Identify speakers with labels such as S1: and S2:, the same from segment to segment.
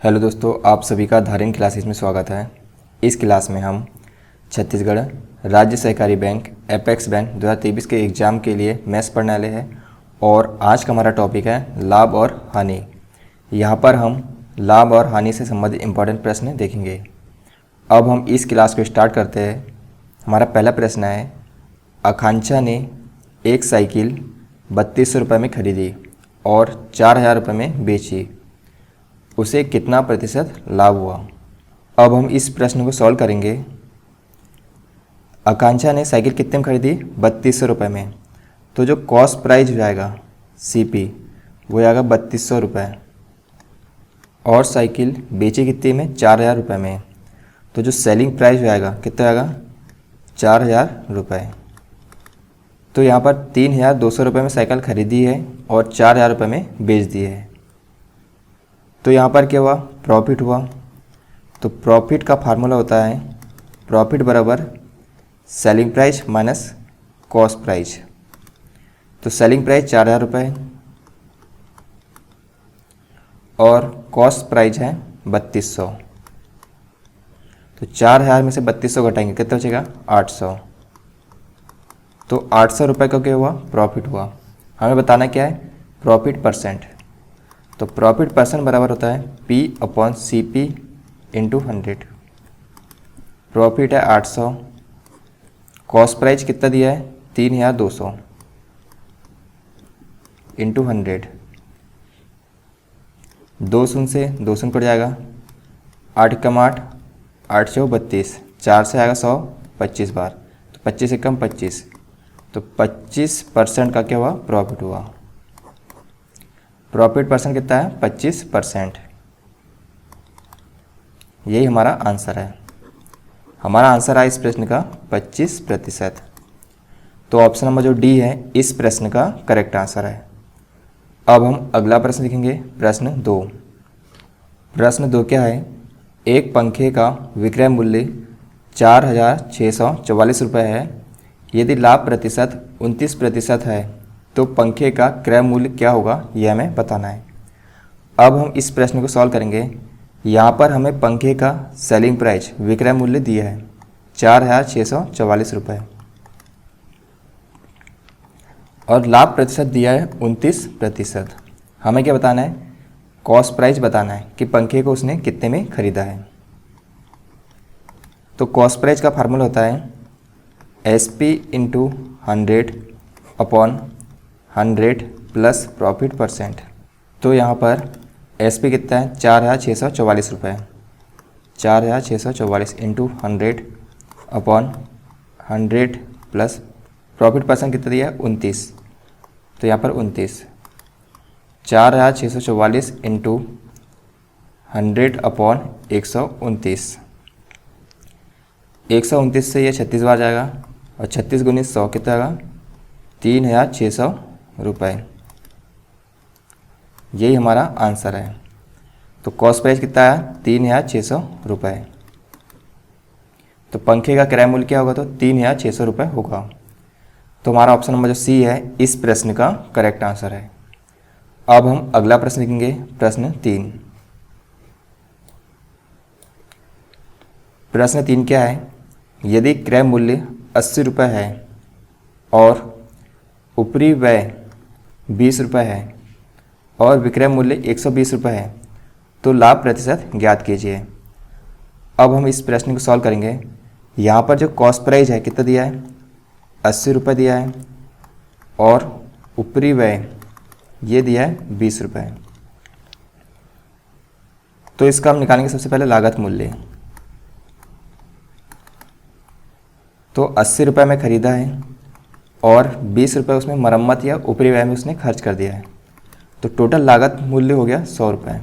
S1: Hello दोस्तों, आप सभी का धारिन क्लासेस में स्वागत है। इस क्लास में हम छत्तीसगढ़ राज्य सहकारी बैंक एपेक्स बैंक 2023 के एग्ज़ाम के लिए मैथ्स पढ़ने वाले हैं और आज का हमारा टॉपिक है लाभ और हानि। यहाँ पर हम लाभ और हानि से संबंधित इम्पोर्टेंट प्रश्न देखेंगे। अब हम इस क्लास को स्टार्ट करते हैं। हमारा पहला प्रश्न है, आकांक्षा ने एक साइकिल 3200 रुपये में खरीदी और 4000 रुपये में बेची, उसे कितना प्रतिशत लाभ हुआ। अब हम इस प्रश्न को सॉल्व करेंगे। आकांक्षा ने साइकिल कितने में खरीदी? 3200 रुपये में। तो जो कॉस्ट प्राइस हो जाएगा CP वो आएगा 3200 रुपये और साइकिल बेची कितने में? 4000 रुपये में। तो जो सेलिंग प्राइस हो जाएगा कितना आएगा? 4000 रुपये। तो यहाँ पर 3200 रुपये में साइकिल खरीदी है और 4000 रुपये में बेच दी है। तो यहाँ पर क्या हुआ? प्रॉफिट हुआ। तो प्रॉफिट का फार्मूला होता है प्रॉफिट बराबर selling price minus cost price. तो सेलिंग प्राइस 4000 रुपये और कॉस्ट प्राइस है 3200। तो 4000 में से 3200 घटाएंगे, कितना बचेगा? 800। तो 800 रुपये का क्या हुआ? प्रॉफिट हुआ। हमें बताना क्या है? Profit percent. तो प्रॉफिट परसेंट बराबर होता है P/CP × 100। प्रॉफिट है 800, कॉस्ट प्राइस कितना दिया है? 3200 × 100। 2 शून्य से 2 शून्य कट जाएगा, 8 कम 8, 8 चौ 32, 4 से आएगा 100 25 बार, तो 25 से कम 25। तो 25% का क्या हुआ? प्रॉफिट हुआ। प्रॉफिट परसेंट कितना है? 25%। यही हमारा आंसर है। हमारा आंसर है इस प्रश्न का 25%। तो ऑप्शन नंबर जो डी है इस प्रश्न का करेक्ट आंसर है। अब हम अगला प्रश्न देखेंगे, प्रश्न 2। प्रश्न 2 क्या है? एक पंखे का विक्रय मूल्य 4644 रुपये है। यदि लाभ प्रतिशत 29% है तो पंखे का क्रय मूल्य क्या होगा, यह हमें बताना है। अब हम इस प्रश्न को सॉल्व करेंगे। यहाँ पर हमें पंखे का सेलिंग प्राइस विक्रय मूल्य दिया है 4644 रुपये और लाभ प्रतिशत दिया है 29%। हमें क्या बताना है? कॉस्ट प्राइस बताना है कि पंखे को उसने कितने में खरीदा है। तो कॉस्ट प्राइस का फार्मूला होता है SP × 100/100 प्लस प्रॉफिट परसेंट। तो यहाँ पर SP कितना है? 4644 रुपये। 4644 × 100/100 प्लस प्रॉफिट परसेंट कितना दिया है? 29। तो यहाँ पर 29। 4644 × 100/129। 129 से यह 36 बार जाएगा और 36 × 100 कितना आएगा? 3600 रुपये। यही हमारा आंसर है। तो कॉस्ट प्राइस कितना आया? 3600 रुपये। तो पंखे का क्रय मूल्य क्या होगा? तो 3600 रुपये होगा। तो हमारा ऑप्शन नंबर जो सी है इस प्रश्न का करेक्ट आंसर है। अब हम अगला प्रश्न लिखेंगे, प्रश्न 3। प्रश्न 3 क्या है? यदि क्रय मूल्य 80 रुपये है और ऊपरी व्यय 20 रुपये है और विक्रय मूल्य 120 रुपये है तो लाभ प्रतिशत ज्ञात कीजिए। अब हम इस प्रश्न को सॉल्व करेंगे। यहाँ पर जो कॉस्ट प्राइस है कितना दिया है? 80 रुपये दिया है और ऊपरी व्यय ये दिया है 20 रुपये। तो इसका हम निकालेंगे सबसे पहले लागत मूल्य। तो 80 रुपये में ख़रीदा है और 20 रुपये उसमें मरम्मत या ऊपरी व्यय में उसने खर्च कर दिया है। तो टोटल लागत मूल्य हो गया 100 रुपये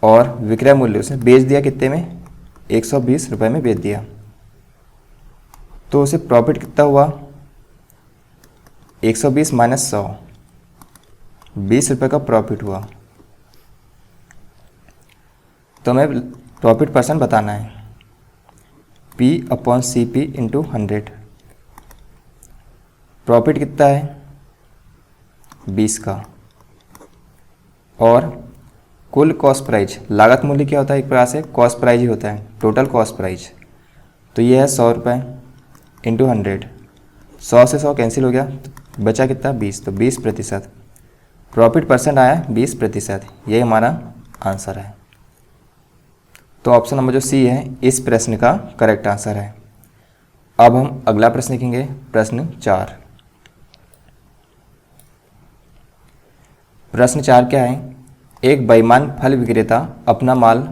S1: और विक्रय मूल्य उसने बेच दिया कितने में? 120 रुपये में बेच दिया। तो उसे प्रॉफिट कितना हुआ? 120 माइनस 100, 20 रुपये का प्रॉफिट हुआ। तो हमें प्रॉफिट परसेंट बताना है P/CP × 100। प्रॉफिट कितना है? 20 का और कुल कॉस्ट प्राइस, लागत मूल्य क्या होता है, एक प्रकार से कॉस्ट प्राइस ही होता है, टोटल कॉस्ट प्राइस। तो ये है 100 रुपये इंटू 100, 100 से 100 कैंसिल हो गया, बचा कितना 20, तो 20%। प्रॉफिट परसेंट आया 20%, यही हमारा आंसर है। तो ऑप्शन नंबर जो सी है इस प्रश्न का करेक्ट आंसर है। अब हम अगला प्रश्न लिखेंगे, प्रश्न 4। प्रश्न 4 क्या है, एक बेईमान फल विक्रेता अपना माल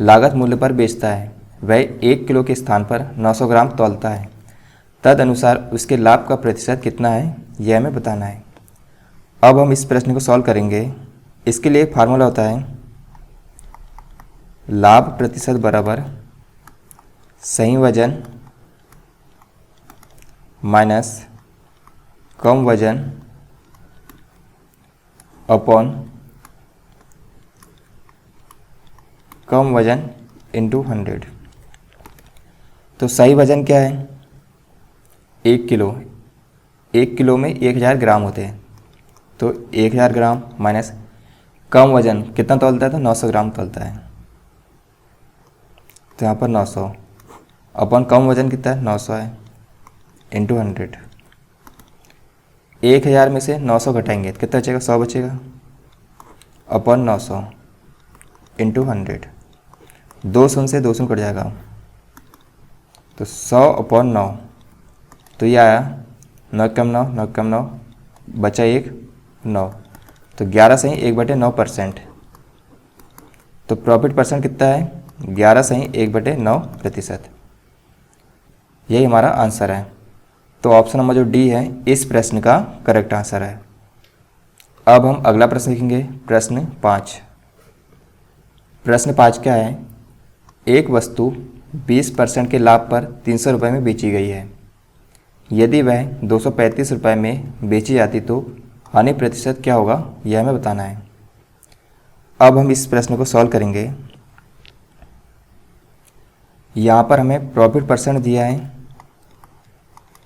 S1: लागत मूल्य पर बेचता है। वह 1 किलो के स्थान पर 900 ग्राम तौलता है। तदनुसार उसके लाभ का प्रतिशत कितना है, यह हमें बताना है। अब हम इस प्रश्न को सॉल्व करेंगे। इसके लिए एक फार्मूला होता है, लाभ प्रतिशत बराबर सही वजन माइनस कम वजन अपॉन कम वजन इंटू 100। तो सही वजन क्या है, 1 किलो, 1 किलो में 1000 ग्राम होते हैं, तो 1000 ग्राम माइनस कम वजन कितना तौलता है, तो 900 ग्राम तौलता है, तो यहाँ पर 900 अपन कम वजन कितना है 900 है इंटू 100। 1000 में से 900 घटाएंगे तो कितना बचेगा, 100 बचेगा, अपन 900 इंटू 100। 2 शून्य से 2 शून्य कट जाएगा, तो 100 अपॉन 9, तो ये आया 9 कम 9, 9 कम 9, बचा 1 9, तो 11 सही 1/9%। तो प्रॉफिट परसेंट कितना है, 11 सही 1/9%। यही हमारा आंसर है। तो ऑप्शन नंबर जो डी है इस प्रश्न का करेक्ट आंसर है। अब हम अगला प्रश्न लिखेंगे, प्रश्न 5। प्रश्न 5 क्या है, एक वस्तु 20% के लाभ पर 300 रुपये में बेची गई है। यदि वह 235 रुपये में बेची जाती तो हानि प्रतिशत क्या होगा, यह हमें बताना है। अब हम इस प्रश्न को सॉल्व करेंगे। यहाँ पर हमें प्रॉफिट परसेंट दिया है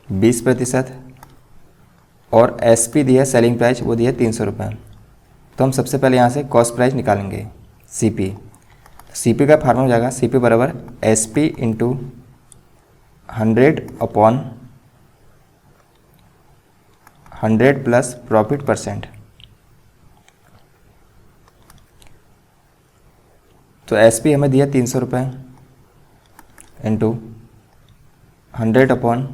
S1: 20% और एसपी दिया है, सेलिंग प्राइस, वो दिया है 300 रुपये। तो हम सबसे पहले यहाँ से कॉस्ट प्राइस निकालेंगे, सीपी। सीपी का फार्मूला हो जाएगा सीपी बराबर SP into 100 upon 100 plus profit percent. तो एसपी हमें दिया 300 रुपये into 100 upon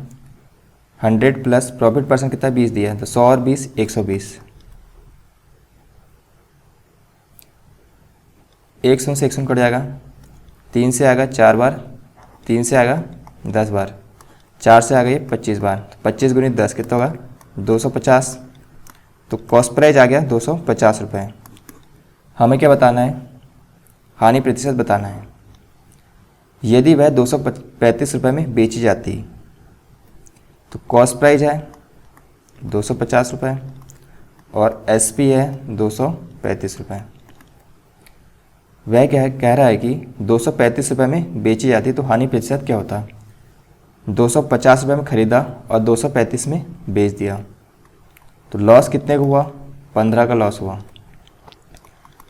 S1: 100 plus profit percent कितना 20 दिया है, तो 100 और 20 120। 1 शून्य से 1 शून्य कट जाएगा, 3 से आएगा 4 बार, 3 से आएगा 10 बार, 4 से आ गई 25 बार, तो 25 गुनी 10 कितना होगा 250। तो कॉस्ट प्राइस आ गया 250 रुपये। हमें क्या बताना है, हानि प्रतिशत बताना है। यदि वह 235 रुपये में बेची जाती तो कॉस्ट प्राइस है 250 रुपये और एसपी है 235 रुपये। वह क्या कह रहा है कि 235 रुपये में बेची जाती तो हानि प्रतिशत क्या होता, 250 रुपये में ख़रीदा और 235 में बेच दिया, तो लॉस कितने का हुआ, 15 का लॉस हुआ।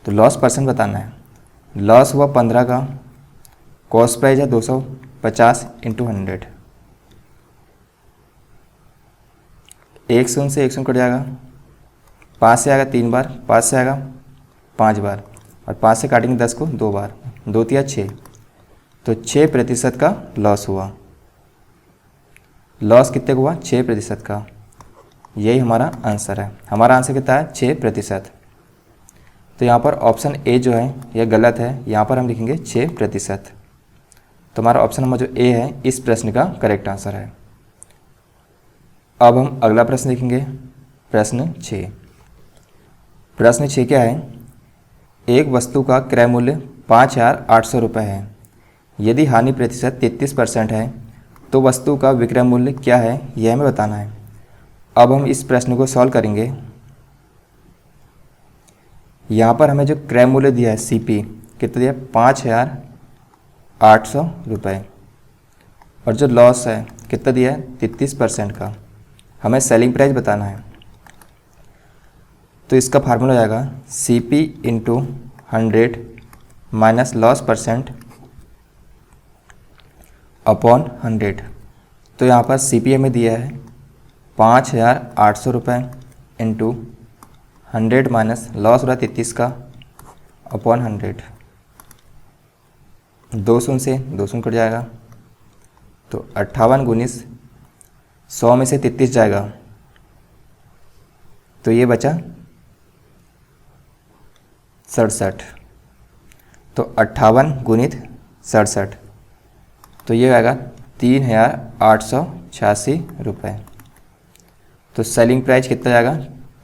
S1: तो लॉस परसेंट बताना है। लॉस हुआ 15 का, कॉस्ट प्राइस है 250 इंटू 100। 1 शून्य से 1 शून्य कट जाएगा, 5 से आएगा 3 बार, 5 से आएगा 5 बार और 5 से काटेंगे 10 को 2 बार, 2 तिया 6, तो 6% का लॉस हुआ। लॉस कितने का हुआ, 6% का। यही हमारा आंसर है। हमारा आंसर कितना है 6%। तो यहाँ पर ऑप्शन ए जो है यह गलत है, यहाँ पर हम लिखेंगे 6%। तो हमारा ऑप्शन नंबर जो ए है इस प्रश्न का करेक्ट आंसर है। अब हम अगला प्रश्न लिखेंगे, प्रश्न 6। प्रश्न 6 क्या है, एक वस्तु का क्रय मूल्य 5800 रुपये है। यदि हानि प्रतिशत 33% है तो वस्तु का विक्रय मूल्य क्या है, यह हमें बताना है। अब हम इस प्रश्न को सॉल्व करेंगे। यहाँ पर हमें जो क्रय मूल्य दिया है सीपी कितना दिया, 5800 रुपये, और जो लॉस है कितना दिया है 33% का। हमें सेलिंग प्राइस बताना है। तो इसका फार्मूला हो जाएगा CP into 100 minus loss percent upon 100। तो यहाँ पर सी पी हमें दिया है 5,800 रुपये इंटू 100 माइनस लॉस हो रहा है 33 का अपॉन 100। 2 से 2 कट जाएगा, तो 58 गुनिस 100 में से 33 जाएगा, तो ये बचा 67। तो 58 गुणित 67, तो ये आएगा 3,886 रुपये। तो सेलिंग प्राइस कितना जाएगा?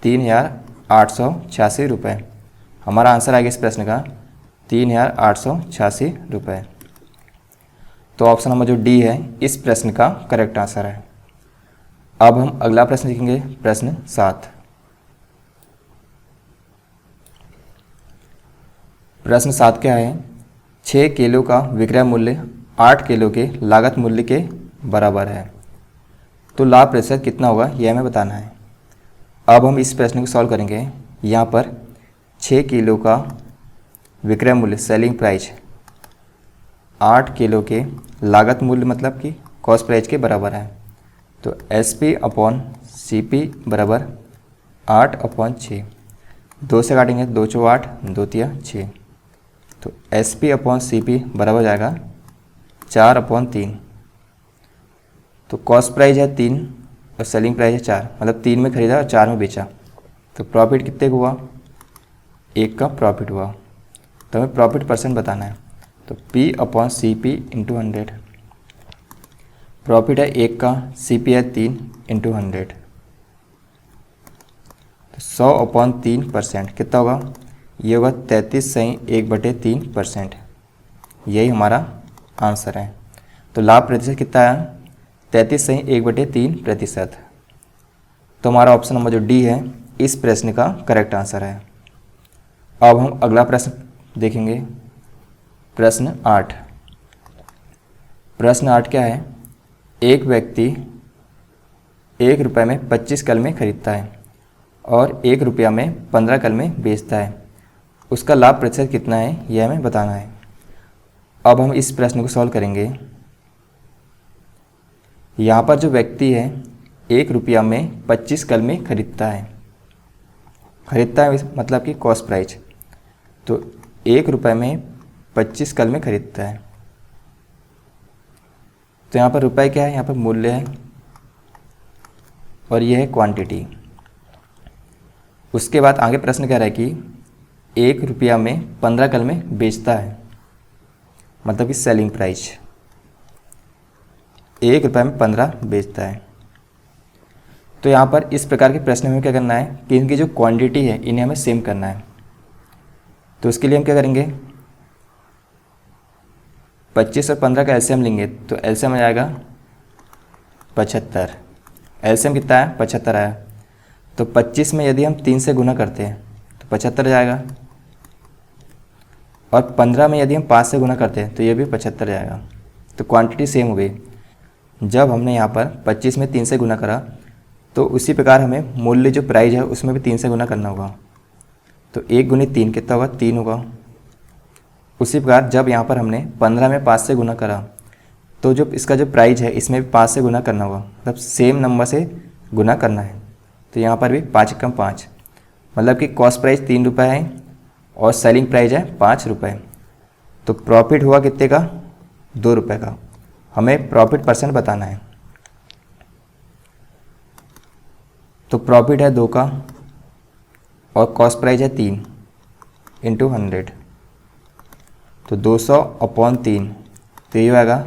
S1: 3,886 रुपये। हमारा आंसर आएगा इस प्रश्न का 3,886 रुपये। तो ऑप्शन नंबर जो डी है इस प्रश्न का करेक्ट आंसर है। अब हम अगला प्रश्न देखेंगे, प्रश्न 7। प्रश्न 7 क्या है? 6 किलो का विक्रय मूल्य 8 किलो के लागत मूल्य के बराबर है, तो लाभ प्रतिशत कितना होगा यह हमें बताना है। अब हम इस प्रश्न को सॉल्व करेंगे। यहाँ पर 6 किलो का विक्रय मूल्य सेलिंग प्राइस 8 किलो के लागत मूल्य मतलब कि कॉस्ट प्राइस के बराबर है, तो S P upon C P बराबर 8/6। 2 से काटेंगे, 2 चौ 8, 2 तिया 6, तो S P upon C P बराबर जाएगा 4/3। तो कॉस्ट प्राइस है 3 और सेलिंग प्राइस है 4, मतलब 3 में खरीदा और 4 में बेचा, तो प्रॉफिट कितने का हुआ? 1 का प्रॉफिट हुआ। तो हमें प्रॉफिट परसेंट बताना है, तो P upon C P into 100। Profit है 1 का, सी पी है 3 इंटू 100, तो 100/3% कितना होगा? ये होगा 33.1/3%। यही हमारा आंसर है। तो लाभ प्रतिशत कितना है? 33.1/3%। तो हमारा ऑप्शन नंबर जो डी है इस प्रश्न का करेक्ट आंसर है। अब हम अगला प्रश्न देखेंगे, प्रश्न 8। प्रश्न 8 क्या है? एक व्यक्ति 1 रुपये में 25 कलमें खरीदता है और 1 रुपया में 15 कलमें बेचता है, उसका लाभ प्रतिशत कितना है यह हमें बताना है। अब हम इस प्रश्न को सॉल्व करेंगे। यहाँ पर जो व्यक्ति है 1 रुपया में 25 कलमें खरीदता है मतलब कि कॉस्ट प्राइस, तो 1 रुपये में 25 कलमें खरीदता है। तो यहाँ पर रुपये क्या है? यहाँ पर मूल्य है और ये है क्वांटिटी। उसके बाद आगे प्रश्न कह रहा है कि 1 रुपया में 15 कलमें बेचता है, मतलब कि सेलिंग प्राइस 1 रुपये में 15 बेचता है। तो यहाँ पर इस प्रकार के प्रश्न में क्या करना है कि इनकी जो क्वांटिटी है इन्हें हमें सेम करना है। तो उसके लिए हम क्या करेंगे, 25 और 15 का एलसीएम लेंगे, तो एलसीएम आ जाएगा 75। एलसीएम कितना है? 75 आया। तो 25 में यदि हम 3 से गुना करते हैं तो 75 जाएगा, और 15 में यदि हम 5 से गुना करते हैं तो ये भी 75 जाएगा। तो क्वांटिटी सेम हो गई। जब हमने यहाँ पर 25 में 3 से गुना करा, तो उसी प्रकार हमें मूल्य जो प्राइस है उसमें भी 3 से गुना करना होगा। तो 1 गुणित 3 कितना होगा? 3 होगा। उसी प्रकार जब यहाँ पर हमने 15 में 5 से गुना करा, तो जो इसका जो प्राइस है इसमें भी 5 से गुना करना होगा, मतलब सेम नंबर से गुना करना है। तो यहाँ पर भी 5 कम 5, मतलब कि कॉस्ट प्राइस 3 रुपये है और सेलिंग प्राइस है 5 रुपये। तो प्रॉफिट हुआ कितने का? 2 रुपये का। हमें प्रॉफिट परसेंट बताना है। तो प्रॉफिट है 2 का और कॉस्ट प्राइस है 3 इंटू 100, तो 200/3। तो ये आएगा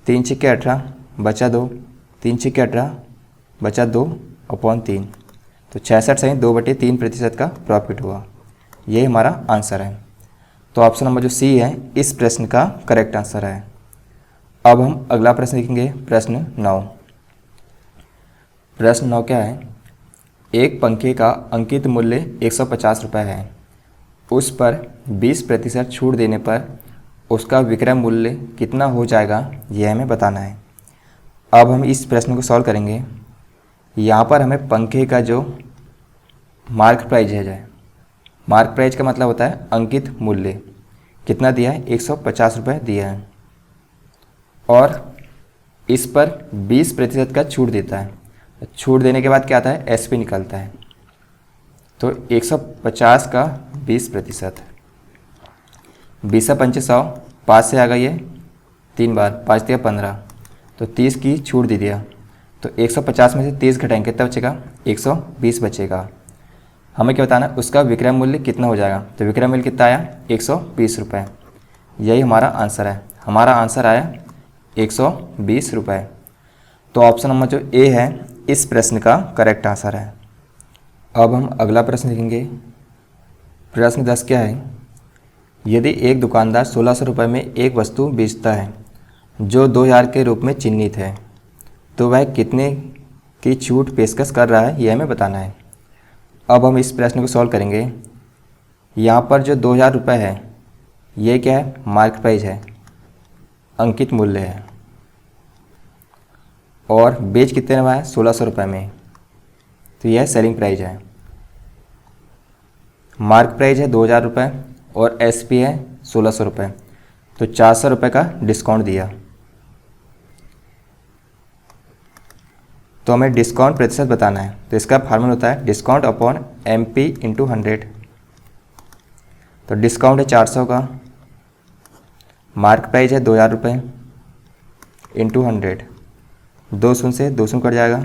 S1: 3 छिक्के 18 बचा 2, 3 छिक्के 18 बचा 2/3, तो 66.2/3% का प्रॉफिट हुआ। ये हमारा आंसर है। तो ऑप्शन नंबर जो सी है इस प्रश्न का करेक्ट आंसर है। अब हम अगला प्रश्न देखेंगे, प्रश्न 9। प्रश्न 9 क्या है? एक पंखे का अंकित मूल्य 150 रुपये है, उस पर 20% छूट देने पर उसका विक्रय मूल्य कितना हो जाएगा यह हमें बताना है। अब हम इस प्रश्न को सॉल्व करेंगे। यहाँ पर हमें पंखे का जो मार्केट प्राइस है मार्क प्राइस का मतलब होता है अंकित मूल्य। कितना दिया है? 150 रुपये दिया है और इस पर 20% का छूट देता है। छूट देने के बाद क्या आता है? एसपी निकलता है। तो 150 का 20%, 20 पंचे 100, 5 से आ गई है 3 बार, 5 दिया 15, तो 30 की छूट दे दिया। तो 150 में से 30 घटाएंगे, कितना बचेगा? 120 बचेगा। हमें क्या बताना है? उसका विक्रय मूल्य कितना हो जाएगा। तो विक्रय मूल्य कितना आया? 120 रुपये। यही हमारा आंसर है। हमारा आंसर आया 120 रुपये। तो ऑप्शन नंबर जो ए है इस प्रश्न का करेक्ट आंसर है। अब हम अगला प्रश्न देखेंगे। प्रश्न 10 क्या है? यदि एक दुकानदार 1600 रुपये में एक वस्तु बेचता है जो 2000 के रूप में चिन्हित है, तो वह कितने की छूट पेशकश कर रहा है, यह हमें बताना है। अब हम इस प्रश्न को सॉल्व करेंगे। यहाँ पर जो 2000 रुपये है ये क्या है? मार्क प्राइस है, अंकित मूल्य है। और बेच कितने में है? 1600 रुपये में, तो यह सेलिंग प्राइस है। मार्क प्राइस है 2000 रुपये और एसपी है 1600 रुपये, तो 400 रुपये का डिस्काउंट दिया। तो हमें डिस्काउंट प्रतिशत बताना है। तो इसका फार्मूला होता है डिस्काउंट अपॉन MP इंटू 100। तो डिस्काउंट है 400 का, मार्क प्राइस है 2000 रुपये इंटू 100, 2 शून्य से 2 शून्य कट जाएगा,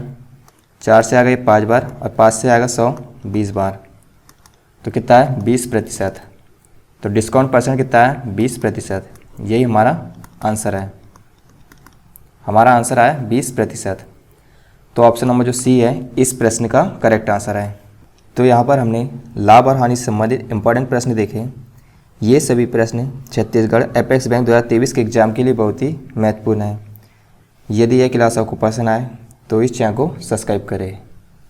S1: 4 से आ गई 5 बार और 5 से आएगा 100 20 बार, तो कितना है? 20%। तो डिस्काउंट परसेंट कितना है? 20%। यही हमारा आंसर है। हमारा आंसर आया 20%। तो ऑप्शन नंबर जो सी है इस प्रश्न का करेक्ट आंसर है। तो यहाँ पर हमने लाभ और हानि से संबंधित इंपॉर्टेंट प्रश्न देखे। ये सभी प्रश्न छत्तीसगढ़ अपेक्स बैंक 2023 के एग्जाम के लिए बहुत ही महत्वपूर्ण है। यदि यह क्लास आपको पसंद आए तो इस चैनल को सब्सक्राइब करें।